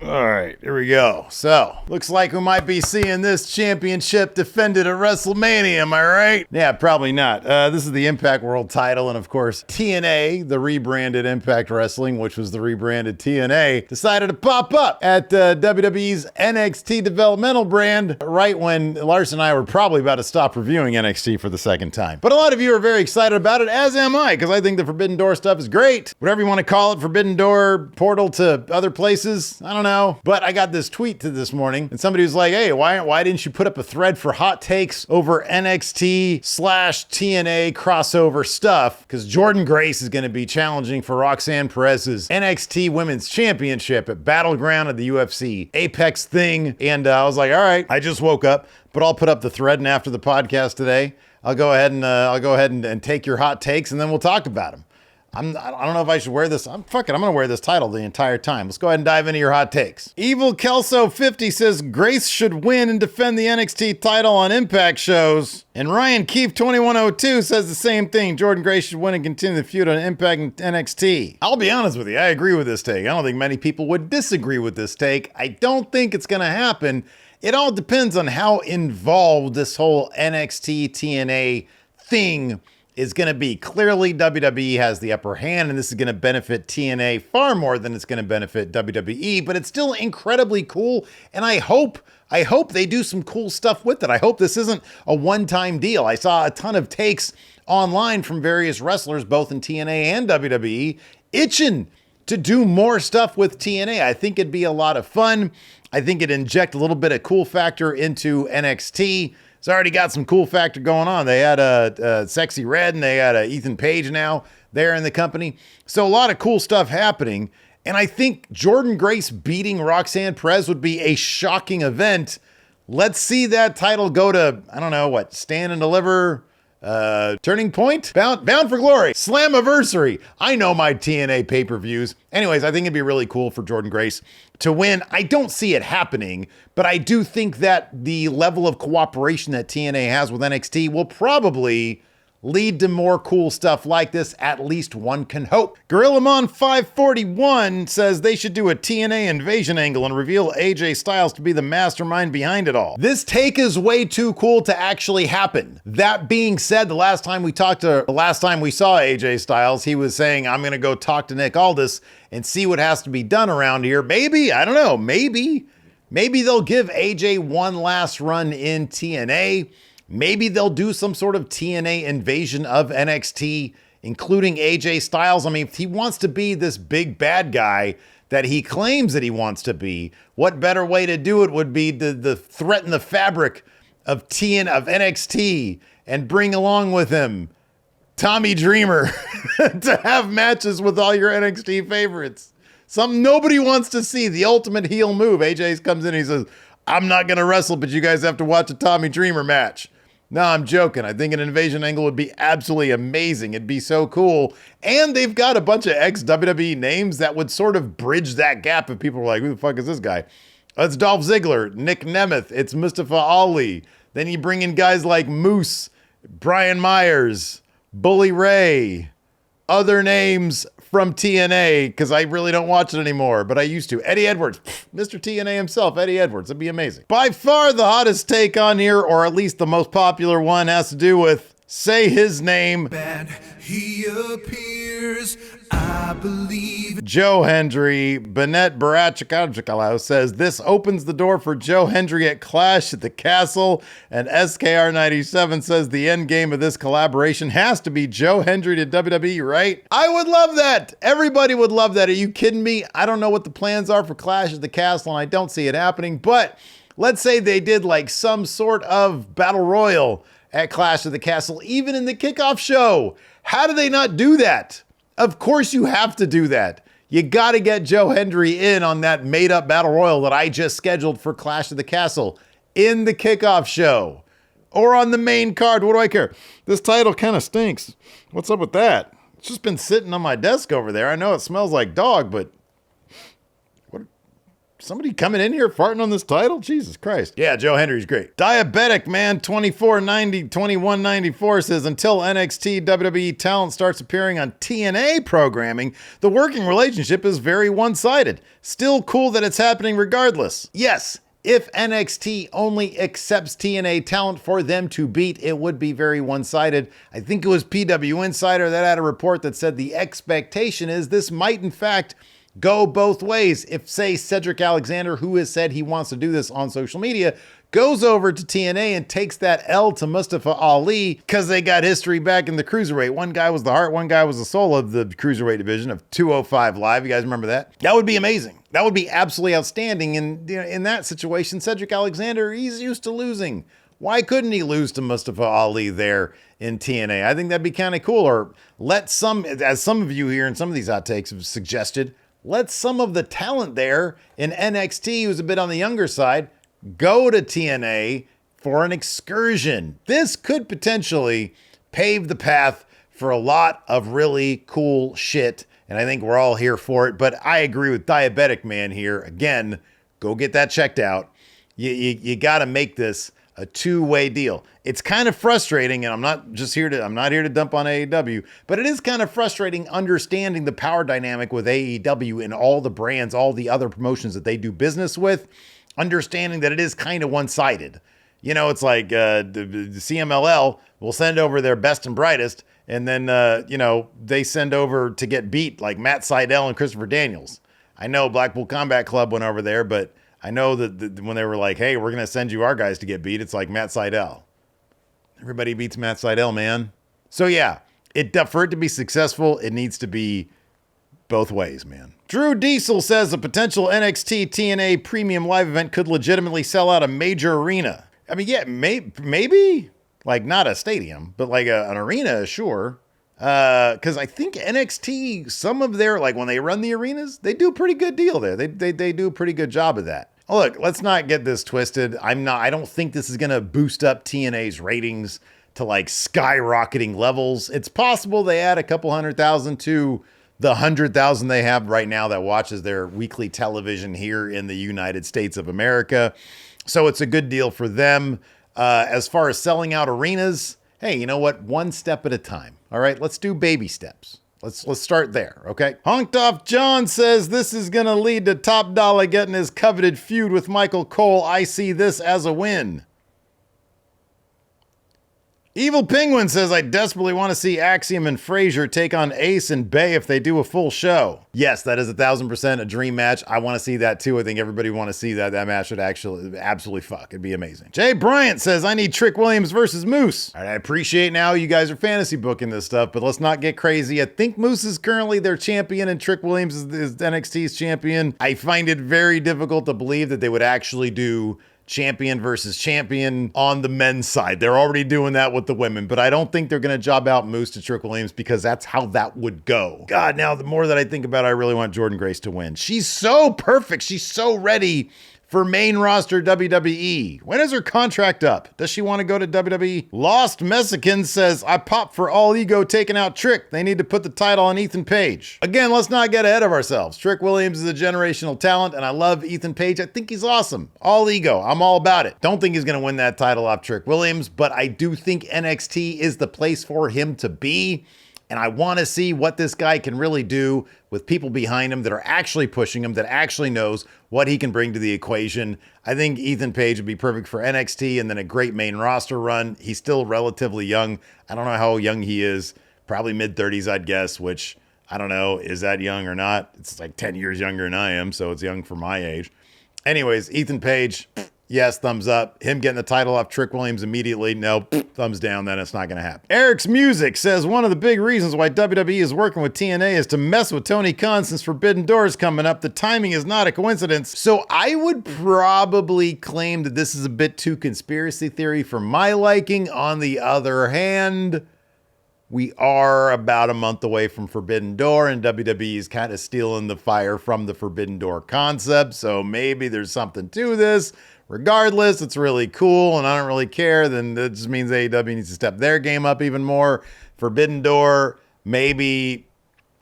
All right, here we go. So, looks like we might be seeing this championship defended at WrestleMania, am I right? Yeah, probably not. This is the Impact World title, and of course, TNA, the rebranded Impact Wrestling, which was the rebranded TNA, decided to pop up at WWE's NXT developmental brand right when Lars and I were probably about to stop reviewing NXT for the second time. But a lot of you are very excited about it, as am I, because I think the Forbidden Door stuff is great. Whatever you want to call it, Forbidden Door, portal to other places, I don't know. But I got this tweet to this morning, and somebody was like, hey, why didn't you put up a thread for hot takes over NXT/TNA crossover stuff? Because Jordynne Grace is going to be challenging for Roxanne Perez's NXT Women's Championship at Battleground of the UFC Apex thing. And I was like, all right, I just woke up, but I'll put up the thread, and after the podcast today, I'll go ahead and take your hot takes, and then we'll talk about them. I don't know if I should wear this. I'm going to wear this title the entire time. Let's go ahead and dive into your hot takes. Evil Kelso 50 says Grace should win and defend the NXT title on Impact shows. And Ryan Keefe 2102 says the same thing. Jordynne Grace should win and continue the feud on Impact and NXT. I'll be honest with you. I agree with this take. I don't think many people would disagree with this take. I don't think it's going to happen. It all depends on how involved this whole NXT TNA thing is going to be. Clearly, WWE has the upper hand, and this is going to benefit TNA far more than it's going to benefit WWE, but it's still incredibly cool, and I hope they do some cool stuff with it. I hope this isn't a one-time deal. I saw a ton of takes online from various wrestlers, both in TNA and WWE, itching to do more stuff with TNA. I think it'd be a lot of fun. I think it'd inject a little bit of cool factor into NXT. It's already got some cool factor going on. They had a Sexy Red, and they had Ethan Page now there in the company. So a lot of cool stuff happening. And I think Jordynne Grace beating Roxanne Perez would be a shocking event. Let's see that title go to, I don't know, what, Stand and Deliver, Turning Point, Bound for Glory, Slammiversary. I know my TNA pay-per-views. Anyways, I think it'd be really cool for Jordynne Grace to win. I don't see it happening, but I do think that the level of cooperation that TNA has with NXT will probably lead to more cool stuff like this. At least one can hope. GorillaMon 541 says they should do a TNA invasion angle and reveal AJ Styles to be the mastermind behind it all. This take is way too cool to actually happen. That being said, the last time we saw AJ Styles, he was saying, I'm going to go talk to Nick Aldis and see what has to be done around here. Maybe, I don't know, maybe they'll give AJ one last run in TNA. Maybe they'll do some sort of TNA invasion of NXT, including AJ Styles. I mean, if he wants to be this big bad guy that he claims that he wants to be, what better way to do it would be to threaten the fabric of NXT and bring along with him Tommy Dreamer to have matches with all your NXT favorites. Something nobody wants to see, the ultimate heel move. AJ comes in and he says, I'm not going to wrestle, but you guys have to watch a Tommy Dreamer match. No, I'm joking. I think an invasion angle would be absolutely amazing. It'd be so cool. And they've got a bunch of ex-WWE names that would sort of bridge that gap if people were like, who the fuck is this guy? It's Dolph Ziggler, Nick Nemeth, it's Mustafa Ali. Then you bring in guys like Moose, Brian Myers, Bully Ray, other names from TNA, because I really don't watch it anymore, but I used to. Eddie Edwards, Mr. TNA himself, Eddie Edwards. That'd be amazing. By far the hottest take on here, or at least the most popular one, has to do with say his name. And he appears, I believe. Joe Hendry, Bennett Barachikalo says this opens the door for Joe Hendry at Clash at the Castle, and SKR97 says the end game of this collaboration has to be Joe Hendry to WWE, right? I would love that. Everybody would love that. Are you kidding me? I don't know what the plans are for Clash at the Castle, and I don't see it happening, but let's say they did like some sort of battle royal at Clash of the Castle, even in the kickoff show. How do they not do that? Of course you have to do that. You got to get Joe Hendry in on that made-up battle royal that I just scheduled for Clash of the Castle in the kickoff show or on the main card. What do I care? This title kind of stinks. What's up with that? It's just been sitting on my desk over there. I know it smells like dog, but somebody coming in here farting on this title? Jesus Christ. Yeah, Joe Hendry's great. Diabetic Man 2194 says, until NXT WWE talent starts appearing on TNA programming, the working relationship is very one-sided. Still cool that it's happening regardless. Yes, if NXT only accepts TNA talent for them to beat, it would be very one-sided. I think it was PW Insider that had a report that said the expectation is this might in fact go both ways. If, say, Cedric Alexander, who has said he wants to do this on social media, goes over to TNA and takes that L to Mustafa Ali because they got history back in the cruiserweight. One guy was the heart, one guy was the soul of the cruiserweight division of 205 Live. You guys remember that? That would be amazing. That would be absolutely outstanding. And in that situation, Cedric Alexander, he's used to losing. Why couldn't he lose to Mustafa Ali there in TNA? I think that'd be kind of cool. Or let some, as some of you here in some of these hot takes have suggested, let some of the talent there in NXT, who's a bit on the younger side, go to TNA for an excursion. This could potentially pave the path for a lot of really cool shit, and I think we're all here for it. But I agree with Diabetic Man here. Again, go get that checked out. You got to make this a two-way deal. It's kind of frustrating, and I'm not here to dump on AEW, but it is kind of frustrating understanding the power dynamic with AEW and all the brands, all the other promotions that they do business with, understanding that it is kind of one-sided. You know, it's like the CMLL will send over their best and brightest, and then, they send over to get beat, like Matt Sydal and Christopher Daniels. I know Blackpool Combat Club went over there, but I know that when they were like, hey, we're going to send you our guys to get beat, it's like Matt Sydal. Everybody beats Matt Sydal, man. So yeah, for it to be successful, it needs to be both ways, man. Drew Diesel says a potential NXT TNA premium live event could legitimately sell out a major arena. I mean, yeah, maybe. Like not a stadium, but like an arena, sure. Because I think NXT, some of their, like when they run the arenas, they do a pretty good deal there. They do a pretty good job of that. Look, let's not get this twisted. I don't think this is going to boost up TNA's ratings to like skyrocketing levels. It's possible they add a couple 100,000 to the 100,000 they have right now that watches their weekly television here in the United States of America. So it's a good deal for them. As far as selling out arenas, hey, you know what? One step at a time. All right, let's do baby steps. Let's start there, okay? Honked Off John says this is going to lead to Top Dollar getting his coveted feud with Michael Cole. I see this as a win. Evil Penguin says, I desperately want to see Axiom and Frazier take on Ace and Bay if they do a full show. Yes, that is 1,000% a dream match. I want to see that too. I think everybody want to see that. That match would actually absolutely fuck. It'd be amazing. Jay Bryant says, I need Trick Williams versus Moose. All right, I appreciate now you guys are fantasy booking this stuff, but let's not get crazy. I think Moose is currently their champion and Trick Williams is NXT's champion. I find it very difficult to believe that they would actually do champion versus champion on the men's side. They're already doing that with the women, but I don't think they're going to job out Moose to Trick Williams because that's how that would go. God, now the more that I think about it, I really want Jordynne Grace to win. She's so perfect. She's so ready for main roster WWE. When is her contract up? Does she want to go to WWE? Lost Mexican says, I pop for All Ego taking out Trick. They need to put the title on Ethan Page. Again, let's not get ahead of ourselves. Trick Williams is a generational talent, and I love Ethan Page. I think he's awesome. All Ego. I'm all about it. Don't think he's going to win that title off Trick Williams, but I do think NXT is the place for him to be. And I want to see what this guy can really do with people behind him that are actually pushing him, that actually knows what he can bring to the equation. I think Ethan Page would be perfect for NXT and then a great main roster run. He's still relatively young. I don't know how young he is. Probably mid-30s, I'd guess, which I don't know. Is that young or not? It's like 10 years younger than I am, so it's young for my age. Anyways, Ethan Page, yes, thumbs up. Him getting the title off Trick Williams immediately, no, thumbs down, then it's not going to happen. Eric's Music says one of the big reasons why WWE is working with TNA is to mess with Tony Khan since Forbidden Door is coming up. The timing is not a coincidence. So I would probably claim that this is a bit too conspiracy theory for my liking. On the other hand, we are about a month away from Forbidden Door, and WWE is kind of stealing the fire from the Forbidden Door concept. So maybe there's something to this. Regardless, it's really cool, and I don't really care. Then that just means AEW needs to step their game up even more. Forbidden Door, maybe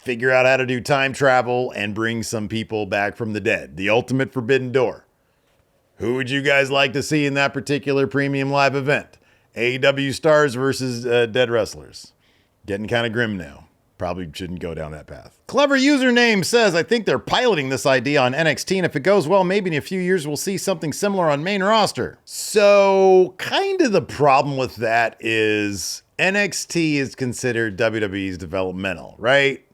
figure out how to do time travel and bring some people back from the dead. The ultimate forbidden door. Who would you guys like to see in that particular premium live event? AEW stars versus dead wrestlers. Getting kind of grim now. Probably shouldn't go down that path. Clever username says, I think they're piloting this idea on NXT, and if it goes well, maybe in a few years we'll see something similar on main roster. So, kind of the problem with that is NXT is considered WWE's developmental, right?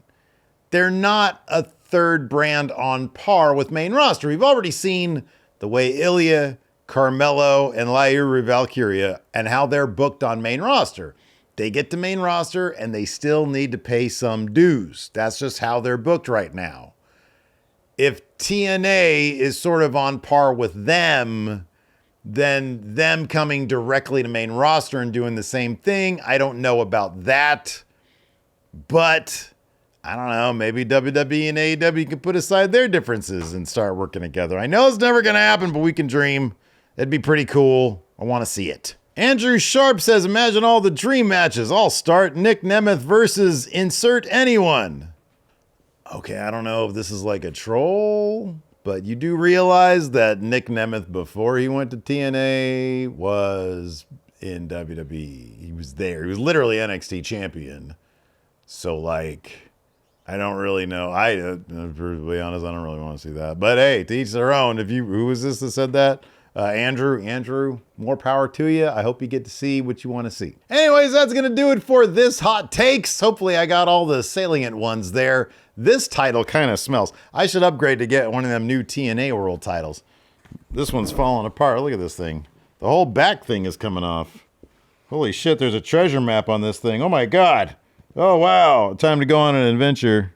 They're not a third brand on par with main roster. We've already seen the way Ilya, Carmelo, and Lyra Valkyria and how they're booked on main roster. They get to main roster and they still need to pay some dues. That's just how they're booked right now. If TNA is sort of on par with them, then them coming directly to main roster and doing the same thing, I don't know about that. But I don't know, maybe WWE and AEW can put aside their differences and start working together. I know it's never going to happen, but we can dream. It'd be pretty cool. I want to see it. Andrew Sharp says, imagine all the dream matches. I'll start Nick Nemeth versus insert anyone. Okay, I don't know if this is like a troll, but you do realize that Nick Nemeth, before he went to TNA, was in WWE. He was there. He was literally NXT champion. So, like, I don't really know. To be honest, I don't really want to see that. But hey, to each their own. Who was this that said that? Andrew, more power to you. I hope you get to see what you want to see. Anyways, that's going to do it for this Hot Takes. Hopefully I got all the salient ones there. This title kind of smells. I should upgrade to get one of them new TNA World titles. This one's falling apart. Look at this thing. The whole back thing is coming off. Holy shit, there's a treasure map on this thing. Oh my God. Oh wow. Time to go on an adventure.